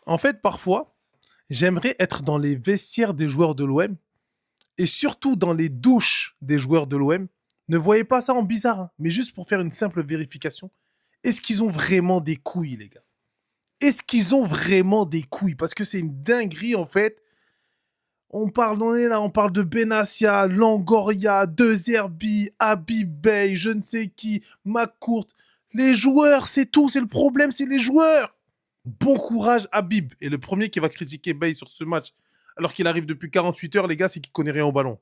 En fait, parfois, j'aimerais être dans les vestiaires des joueurs de l'OM et surtout dans les douches des joueurs de l'OM. Ne voyez pas ça en bizarre, hein, mais juste pour faire une simple vérification. Est-ce qu'ils ont vraiment des couilles, les gars? Est-ce qu'ils ont vraiment des couilles? Parce que c'est une dinguerie, en fait. On est là, on parle de Benassia, Langoria, De Zerbi, Habib Bey, je ne sais qui, McCourt. Les joueurs, c'est tout, c'est le problème, c'est les joueurs. Bon courage, Habib. Et le premier qui va critiquer Bey sur ce match, alors qu'il arrive depuis 48 heures, les gars, c'est qu'il connaît rien au ballon.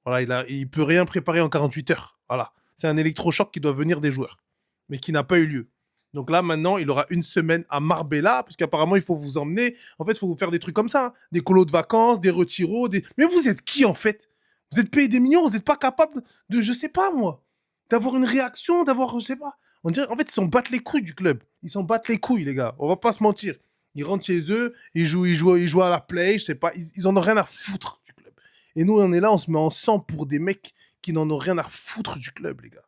Voilà, il peut rien préparer en 48 heures. Voilà. C'est un électrochoc qui doit venir des joueurs, mais qui n'a pas eu lieu. Donc là, maintenant, il aura une semaine à Marbella, parce qu'apparemment, il faut vous emmener. En fait, il faut vous faire des trucs comme ça, hein. Des colos de vacances, des retiros. Mais vous êtes qui, en fait? Vous êtes payé des millions, vous n'êtes pas capable de, je sais pas, moi, d'avoir une réaction, d'avoir, je sais pas. On dirait, en fait, ils s'en battent les couilles du club. Ils s'en battent les couilles, les gars. On va pas se mentir. Ils rentrent chez eux, ils jouent à la play, je sais pas. Ils en ont rien à foutre du club. Et nous, on est là, on se met en sang pour des mecs qui n'en ont rien à foutre du club, les gars.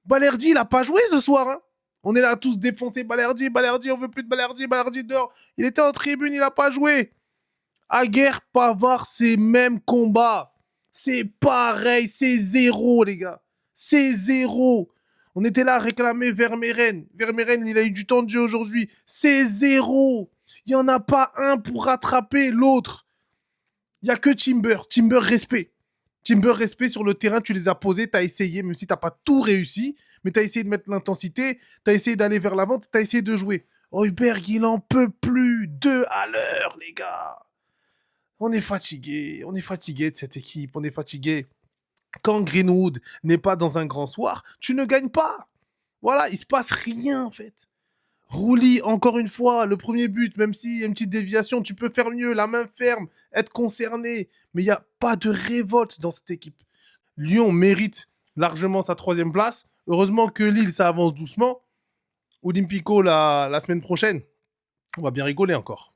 Balerdi, il a pas joué ce soir, hein. On est là tous défoncés. Balerdi, Balerdi, on veut plus de Balerdi, Balerdi dehors. Il était en tribune, il a pas joué. Aguerre, Pavard, c'est même combat. C'est pareil, c'est zéro, les gars. C'est zéro. On était là à réclamer Vermeeren. Vermeeren, il a eu du temps de jeu aujourd'hui. C'est zéro. Il n'y en a pas un pour rattraper l'autre. Il n'y a que Timber. Timber, respect. Timber, respect sur le terrain, tu les as posés, tu as essayé, même si tu n'as pas tout réussi, mais tu as essayé de mettre l'intensité, tu as essayé d'aller vers l'avant, tu as essayé de jouer. Heuberg, il en peut plus. 2 à l'heure, les gars. On est fatigué de cette équipe, on est fatigué. Quand Greenwood n'est pas dans un grand soir, tu ne gagnes pas. Voilà, il se passe rien en fait. Rouli, encore une fois, le premier but, même s'il y a une petite déviation, tu peux faire mieux, la main ferme, être concerné. Mais il n'y a pas de révolte dans cette équipe. Lyon mérite largement sa troisième place. Heureusement que Lille, ça avance doucement. Olympico, la semaine prochaine, on va bien rigoler encore.